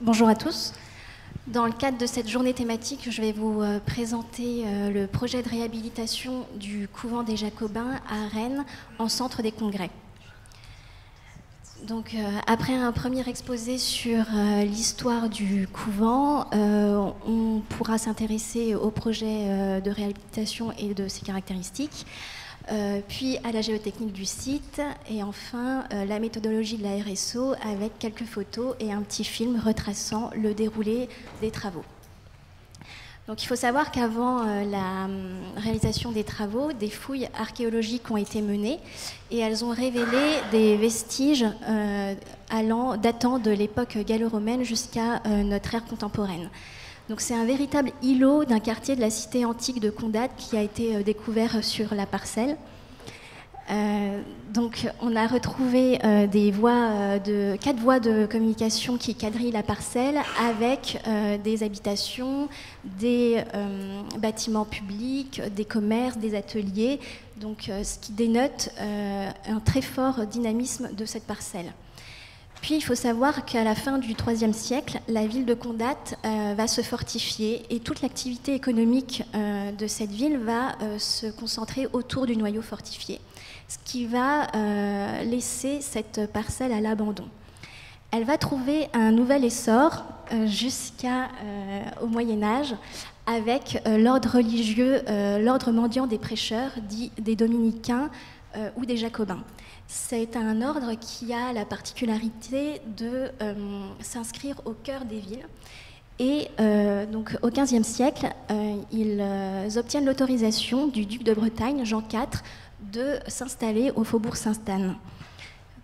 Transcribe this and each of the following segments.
Bonjour à tous. Dans le cadre de cette journée thématique, je vais vous présenter le projet de réhabilitation du couvent des Jacobins à Rennes en centre des congrès. Donc, après un premier exposé sur l'histoire du couvent, on pourra s'intéresser au projet de réhabilitation et de ses caractéristiques. Puis à la géotechnique du site, et enfin la méthodologie de la RSO avec quelques photos et un petit film retraçant le déroulé des travaux. Donc il faut savoir qu'avant la réalisation des travaux, des fouilles archéologiques ont été menées et elles ont révélé des vestiges datant de l'époque gallo-romaine jusqu'à notre ère contemporaine. Donc c'est un véritable îlot d'un quartier de la cité antique de Condat qui a été découvert sur la parcelle. Donc on a retrouvé 4 voies de communication qui quadrillent la parcelle avec des habitations, des bâtiments publics, des commerces, des ateliers, donc ce qui dénote un très fort dynamisme de cette parcelle. Puis il faut savoir qu'à la fin du IIIe siècle, la ville de Condat va se fortifier et toute l'activité économique de cette ville va se concentrer autour du noyau fortifié, ce qui va laisser cette parcelle à l'abandon. Elle va trouver un nouvel essor jusqu'au Moyen-Âge avec l'ordre religieux, l'ordre mendiant des prêcheurs, dit des dominicains ou des jacobins. C'est un ordre qui a la particularité de s'inscrire au cœur des villes. Et donc au XVe siècle, ils obtiennent l'autorisation du duc de Bretagne, Jean IV, de s'installer au faubourg Sainte-Anne.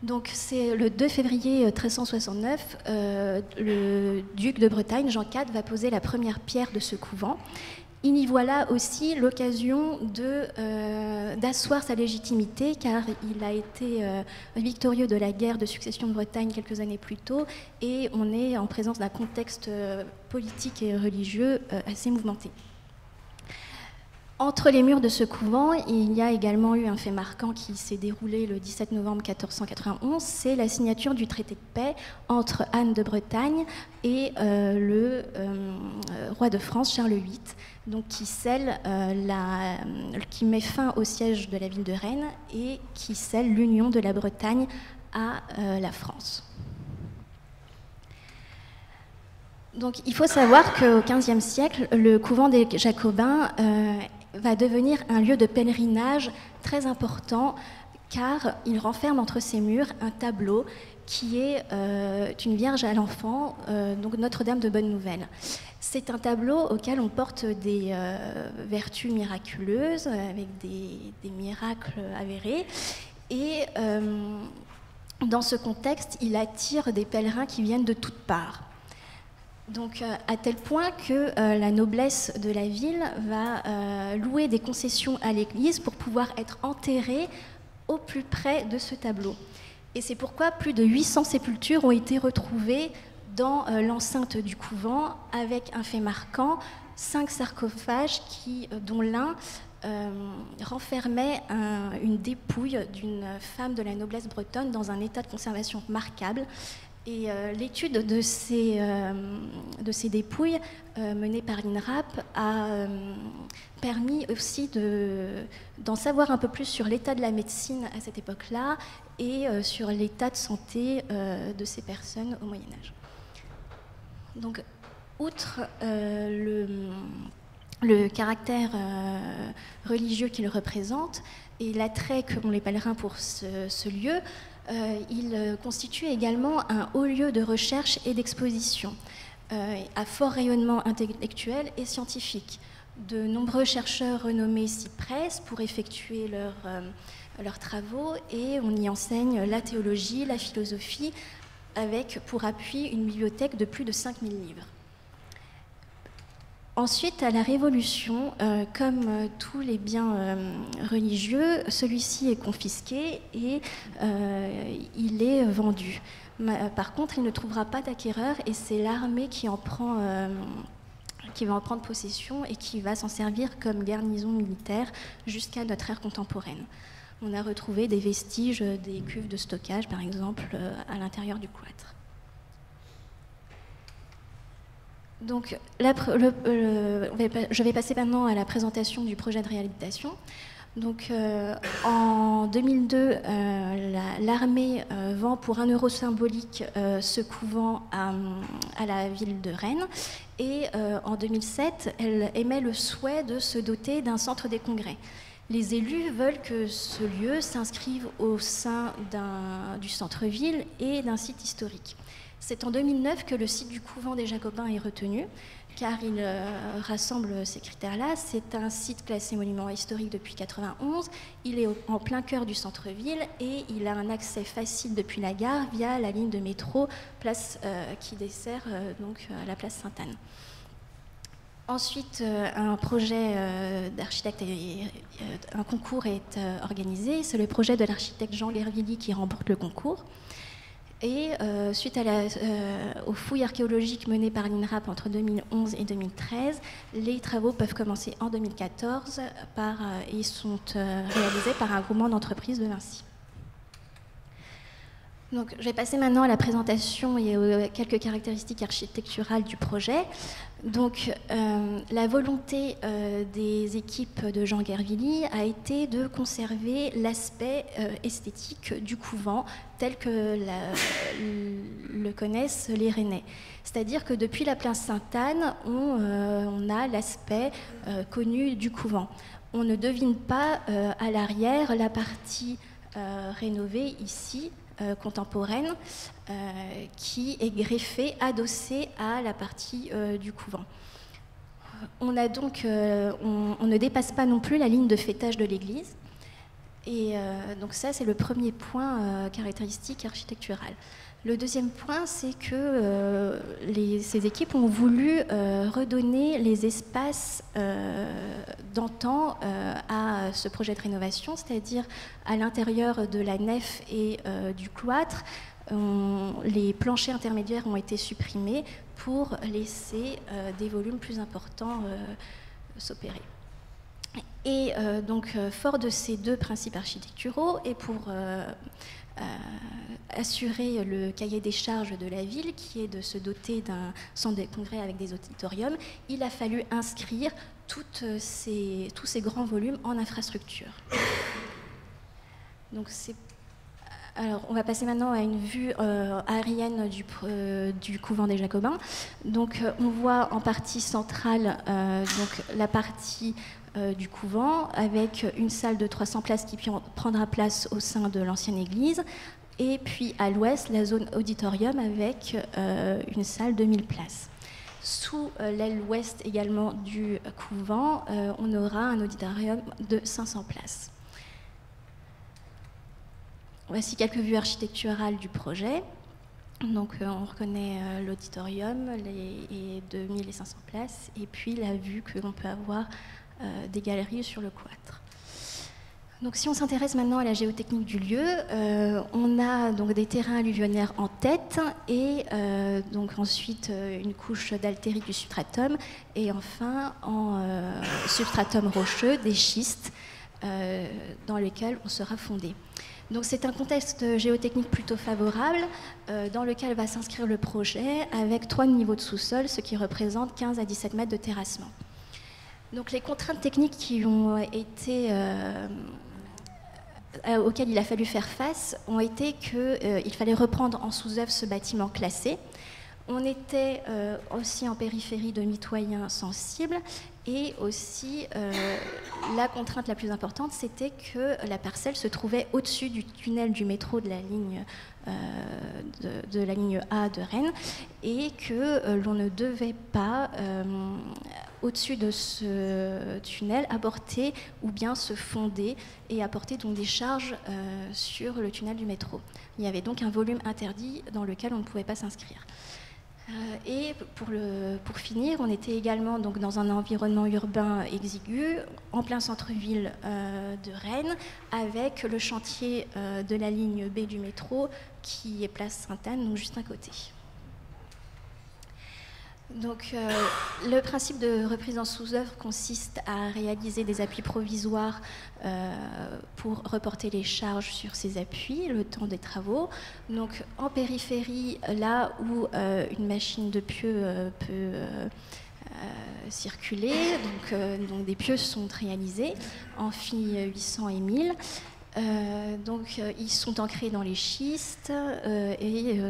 Donc c'est le 2 février 1369, le duc de Bretagne, Jean IV, va poser la première pierre de ce couvent. Il y voit là aussi l'occasion d'asseoir sa légitimité, car il a été victorieux de la guerre de succession de Bretagne quelques années plus tôt, et on est en présence d'un contexte politique et religieux assez mouvementé. Entre les murs de ce couvent, il y a également eu un fait marquant qui s'est déroulé le 17 novembre 1491, c'est la signature du traité de paix entre Anne de Bretagne et le roi de France, Charles VIII, donc qui met fin au siège de la ville de Rennes et qui scelle l'union de la Bretagne à la France. Donc, il faut savoir qu'au XVe siècle, le couvent des Jacobins va devenir un lieu de pèlerinage très important, car il renferme entre ses murs un tableau qui est une Vierge à l'enfant, donc Notre-Dame de Bonne Nouvelle. C'est un tableau auquel on porte des vertus miraculeuses, avec des miracles avérés, et dans ce contexte, il attire des pèlerins qui viennent de toutes parts. Donc, à tel point que la noblesse de la ville va louer des concessions à l'église pour pouvoir être enterrée au plus près de ce tableau. Et c'est pourquoi plus de 800 sépultures ont été retrouvées dans l'enceinte du couvent, avec un fait marquant, 5 sarcophages dont l'un renfermait une dépouille d'une femme de la noblesse bretonne dans un état de conservation remarquable. Et l'étude de ces dépouilles menée par l'INRAP a permis aussi d'en savoir un peu plus sur l'état de la médecine à cette époque-là et sur l'état de santé de ces personnes au Moyen-Âge. Donc, outre le caractère religieux qu'il représente et l'attrait qu'ont les pèlerins pour ce lieu, il constitue également un haut lieu de recherche et d'exposition, à fort rayonnement intellectuel et scientifique. De nombreux chercheurs renommés s'y pressent pour effectuer leurs travaux, et on y enseigne la théologie, la philosophie, avec pour appui une bibliothèque de plus de 5000 livres. Ensuite, à la Révolution, comme tous les biens religieux, celui-ci est confisqué et il est vendu. Par contre, il ne trouvera pas d'acquéreur et c'est l'armée qui va en prendre possession et qui va s'en servir comme garnison militaire jusqu'à notre ère contemporaine. On a retrouvé des vestiges des cuves de stockage, par exemple, à l'intérieur du cloître. Donc, je vais passer maintenant à la présentation du projet de réhabilitation. Donc, en 2002, l'armée vend pour 1 euro symbolique ce couvent à la ville de Rennes. Et en 2007, elle émet le souhait de se doter d'un centre des congrès. Les élus veulent que ce lieu s'inscrive au sein du centre-ville et d'un site historique. C'est en 2009 que le site du couvent des Jacobins est retenu, car il rassemble ces critères-là. C'est un site classé monument historique depuis 1991. Il est en plein cœur du centre-ville et il a un accès facile depuis la gare via la ligne de métro qui dessert donc la place Sainte-Anne. Ensuite, un projet d'architecte, un concours est organisé. C'est le projet de l'architecte Jean Guervilly qui remporte le concours. Et suite aux fouilles archéologiques menées par l'INRAP entre 2011 et 2013, les travaux peuvent commencer en 2014 et sont réalisés par un groupement d'entreprises de Vinci. Donc, je vais passer maintenant à la présentation et aux quelques caractéristiques architecturales du projet. Donc, la volonté des équipes de Jean Guervilly a été de conserver l'aspect esthétique du couvent tel que le connaissent les Rennais. C'est-à-dire que depuis la place Sainte-Anne, on a l'aspect connu du couvent. On ne devine pas à l'arrière la partie rénovée ici, contemporaine, qui est greffée, adossée à la partie du couvent. On ne dépasse pas non plus la ligne de faîtage de l'église. Et donc ça, c'est le premier point caractéristique architectural. Le deuxième point, c'est que ces équipes ont voulu redonner les espaces d'antan à ce projet de rénovation, c'est-à-dire à l'intérieur de la nef et du cloître. Les planchers intermédiaires ont été supprimés pour laisser des volumes plus importants s'opérer. Et donc, fort de ces deux principes architecturaux, et pour assurer le cahier des charges de la ville, qui est de se doter d'un centre de congrès avec des auditoriums, il a fallu inscrire tous ces grands volumes en infrastructure. Donc, alors, on va passer maintenant à une vue aérienne du couvent des Jacobins. Donc, on voit en partie centrale donc, la partie du couvent, avec une salle de 300 places qui prendra place au sein de l'ancienne église, et puis à l'ouest, la zone auditorium avec une salle de 1000 places. Sous l'aile ouest également du couvent, on aura un auditorium de 500 places. Voici quelques vues architecturales du projet. Donc on reconnaît l'auditorium, les 2500 places, et puis la vue que l'on peut avoir des galeries sur le cloître. Donc si on s'intéresse maintenant à la géotechnique du lieu, on a donc des terrains alluvionnaires en tête, et donc ensuite une couche d'altérie du substratum, et enfin en substratum rocheux des schistes dans lesquels on sera fondé. Donc c'est un contexte géotechnique plutôt favorable dans lequel va s'inscrire le projet, avec 3 niveaux de sous-sol, ce qui représente 15 à 17 mètres de terrassement. Donc les contraintes techniques qui ont été, auxquelles il a fallu faire face ont été qu'il fallait reprendre en sous-œuvre ce bâtiment classé. On était aussi en périphérie de mitoyens sensibles, et aussi la contrainte la plus importante, c'était que la parcelle se trouvait au-dessus du tunnel du métro de la ligne A de Rennes, et que l'on ne devait pas, au-dessus de ce tunnel, apporter ou bien se fonder et apporter donc des charges sur le tunnel du métro. Il y avait donc un volume interdit dans lequel on ne pouvait pas s'inscrire. Et pour finir, on était également donc dans un environnement urbain exigu, en plein centre-ville de Rennes, avec le chantier de la ligne B du métro, qui est place Sainte-Anne, donc juste à côté. Donc, le principe de reprise en sous-œuvre consiste à réaliser des appuis provisoires pour reporter les charges sur ces appuis, le temps des travaux. Donc, en périphérie, là où une machine de pieux peut circuler, donc des pieux sont réalisés en Phi 800 et 1000. Ils sont ancrés dans les schistes et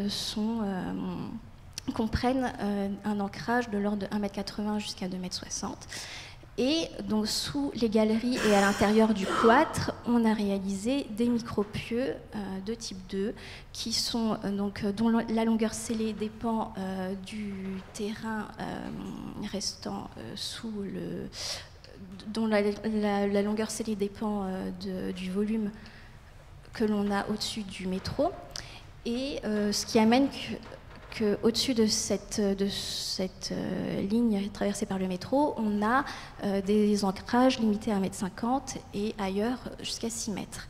comprennent un ancrage de l'ordre de 1,80 m jusqu'à 2,60 m. Et donc, sous les galeries et à l'intérieur du cloître, on a réalisé des micropieux de type 2 qui sont, dont la longueur scellée dépend du terrain restant sous le... dont la longueur scellée dépend du volume que l'on a au-dessus du métro. Et ce qui amène qu'au-dessus de cette ligne traversée par le métro, on a des ancrages limités à 1,50 m et ailleurs jusqu'à 6 mètres.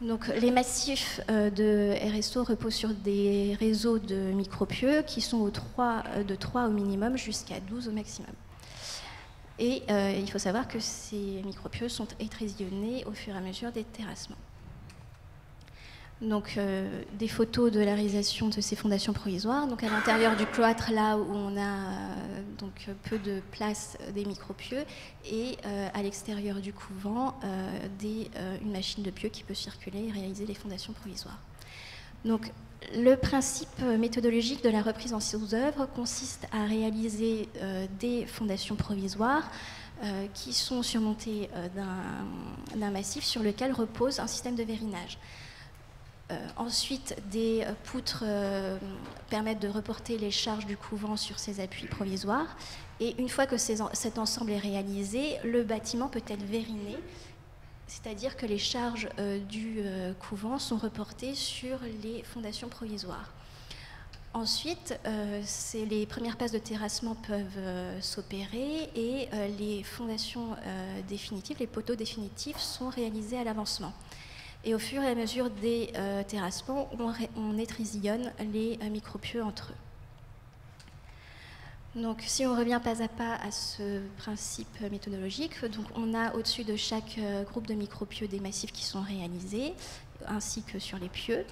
Donc, les massifs de RSO reposent sur des réseaux de micropieux qui sont de 3 au minimum jusqu'à 12 au maximum. Et il faut savoir que ces micropieux sont étrésillonnés au fur et à mesure des terrassements. Donc, des photos de la réalisation de ces fondations provisoires. Donc, à l'intérieur du cloître, là où on a peu de place des micropieux, et à l'extérieur du couvent, une machine de pieux qui peut circuler et réaliser les fondations provisoires. Donc, le principe méthodologique de la reprise en sous-œuvre consiste à réaliser des fondations provisoires qui sont surmontées d'un massif sur lequel repose un système de vérinage. Ensuite, des poutres permettent de reporter les charges du couvent sur ces appuis provisoires. Et une fois que cet ensemble est réalisé, le bâtiment peut être vériné, c'est-à-dire que les charges du couvent sont reportées sur les fondations provisoires. Ensuite, les premières passes de terrassement peuvent s'opérer et les fondations définitives, les poteaux définitifs sont réalisés à l'avancement. Et au fur et à mesure des terrassements, on étrésillonne les micropieux entre eux. Donc, si on revient pas à pas à ce principe méthodologique, donc on a au-dessus de chaque groupe de micropieux des massifs qui sont réalisés, ainsi que sur les pieux.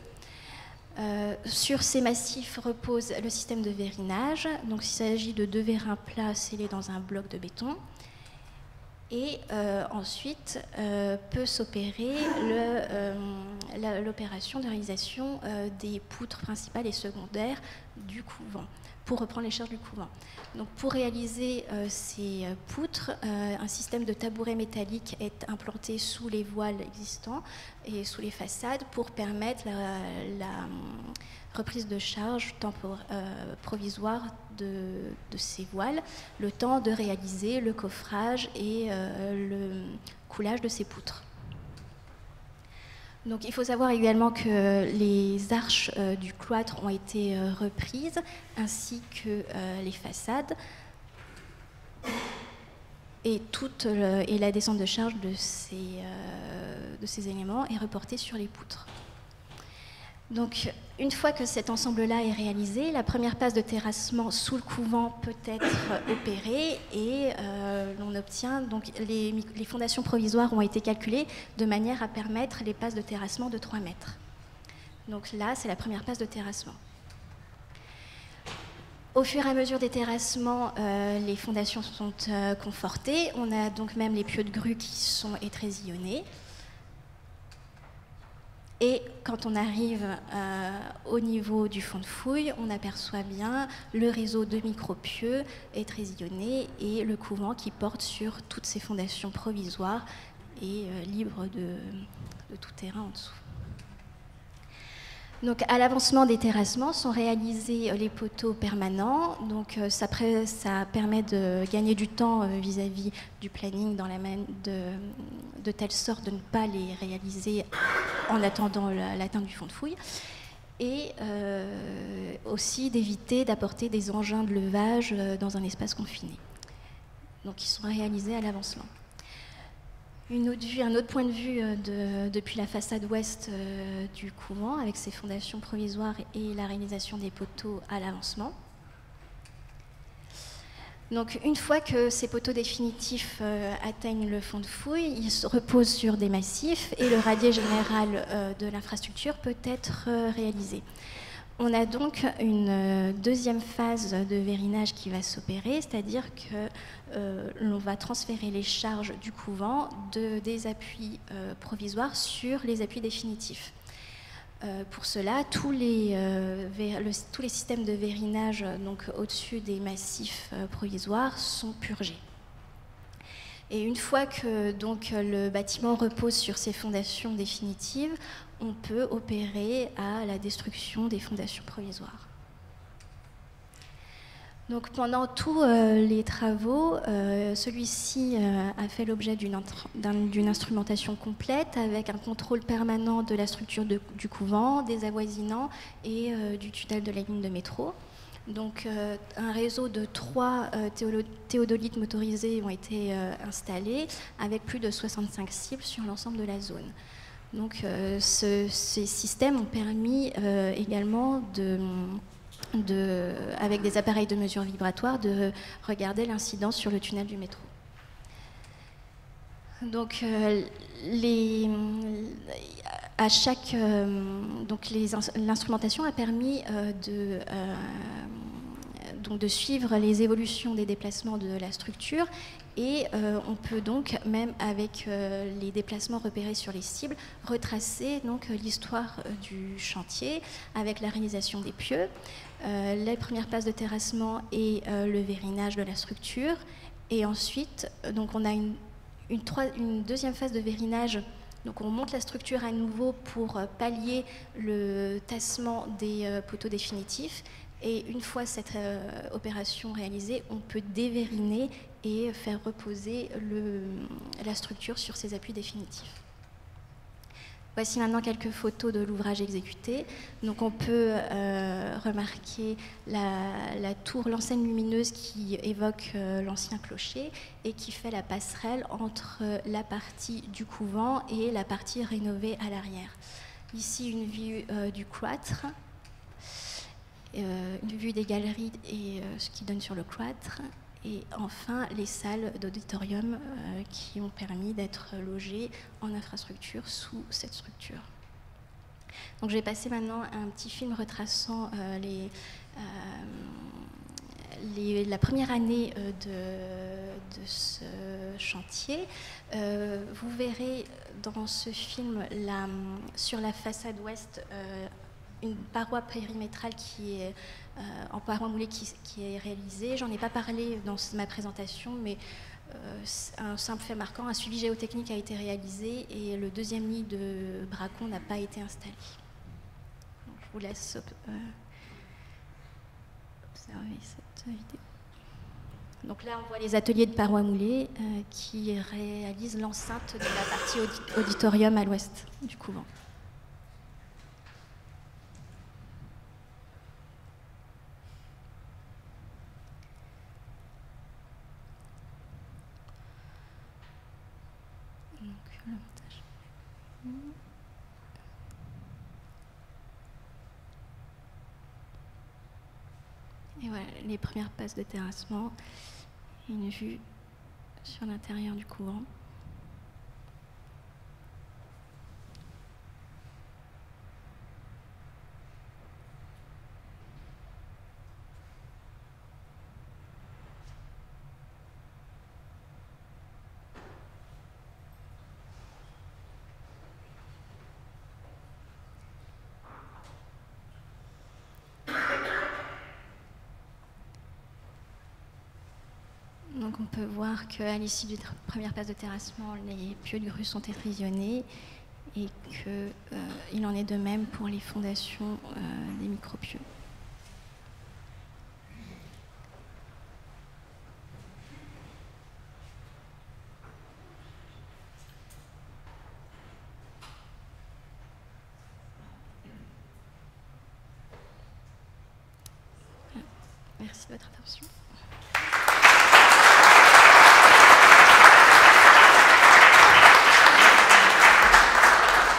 Sur ces massifs repose le système de vérinage. Donc, il s'agit de 2 vérins plats scellés dans un bloc de béton. Et ensuite peut s'opérer l'opération de réalisation des poutres principales et secondaires du couvent, pour reprendre les charges du couvent. Donc, pour réaliser ces poutres, un système de tabouret métallique est implanté sous les voiles existants et sous les façades pour permettre la reprise de charge provisoire de ces voiles, le temps de réaliser le coffrage et le coulage de ces poutres. Donc, il faut savoir également que les arches du cloître ont été reprises, ainsi que les façades, et la descente de charge de ces éléments est reportée sur les poutres. Donc, une fois que cet ensemble-là est réalisé, la première passe de terrassement sous le couvent peut être opérée et l'on obtient, donc les fondations provisoires ont été calculées de manière à permettre les passes de terrassement de 3 mètres. Donc là, c'est la première passe de terrassement. Au fur et à mesure des terrassements, les fondations sont confortées. On a donc même les pieux de grue qui sont étrésillonnés. Et quand on arrive au niveau du fond de fouille, on aperçoit bien le réseau de micropieux étrésillonnés et le couvent qui porte sur toutes ces fondations provisoires et libre de tout terrain en dessous. Donc, à l'avancement des terrassements sont réalisés les poteaux permanents. Donc, ça permet de gagner du temps vis-à-vis du planning de telle sorte de ne pas les réaliser en attendant l'atteinte du fond de fouille. Et aussi d'éviter d'apporter des engins de levage dans un espace confiné. Donc, ils sont réalisés à l'avancement. Un autre point de vue depuis la façade ouest du couvent, avec ses fondations provisoires et la réalisation des poteaux à l'avancement. Donc une fois que ces poteaux définitifs atteignent le fond de fouille, ils se reposent sur des massifs et le radier général de l'infrastructure peut être réalisé. On a donc une deuxième phase de vérinage qui va s'opérer, c'est-à-dire que l'on va transférer les charges du couvent des appuis provisoires sur les appuis définitifs. Pour cela, tous les systèmes de vérinage au-dessus des massifs provisoires sont purgés. Et une fois que le bâtiment repose sur ses fondations définitives, on peut opérer à la destruction des fondations provisoires. Donc pendant tous les travaux, celui-ci a fait l'objet d'une instrumentation complète avec un contrôle permanent de la structure du couvent, des avoisinants et du tunnel de la ligne de métro. Donc un réseau de 3 théodolites motorisés ont été installés avec plus de 65 cibles sur l'ensemble de la zone. Donc ces systèmes ont permis également avec des appareils de mesure vibratoire, de regarder l'incidence sur le tunnel du métro. Donc, l'instrumentation a permis de suivre les évolutions des déplacements de la structure et on peut donc, même avec les déplacements repérés sur les cibles, retracer l'histoire du chantier avec la réalisation des pieux, les premières passes de terrassement et le vérinage de la structure. Et ensuite, on a une deuxième phase de vérinage. Donc on monte la structure à nouveau pour pallier le tassement des poteaux définitifs. Et une fois cette opération réalisée, on peut dévériner et faire reposer la structure sur ses appuis définitifs. Voici maintenant quelques photos de l'ouvrage exécuté. Donc on peut remarquer la tour, l'enseigne lumineuse qui évoque l'ancien clocher et qui fait la passerelle entre la partie du couvent et la partie rénovée à l'arrière. Ici une vue du cloître, une vue des galeries et ce qui donne sur le cloître. Et enfin, les salles d'auditorium qui ont permis d'être logées en infrastructure sous cette structure. Donc, je vais passer maintenant à un petit film retraçant la première année de ce chantier. Vous verrez dans ce film, sur la façade ouest, une paroi périmétrale qui est en paroi moulée qui est réalisée. J'en ai pas parlé dans ma présentation, mais un simple fait marquant, un suivi géotechnique a été réalisé et le deuxième lit de bracon n'a pas été installé. Donc, je vous laisse observer cette vidéo. Donc là, on voit les ateliers de paroi moulée qui réalisent l'enceinte de la partie auditorium à l'ouest du couvent. Et voilà, les premières passes de terrassement, une vue sur l'intérieur du couvent. Donc on peut voir qu'à l'issue de la première phase de terrassement, les pieux de grue sont étrisionnés et qu'il en est de même pour les fondations des micro-pieux. Merci de votre attention.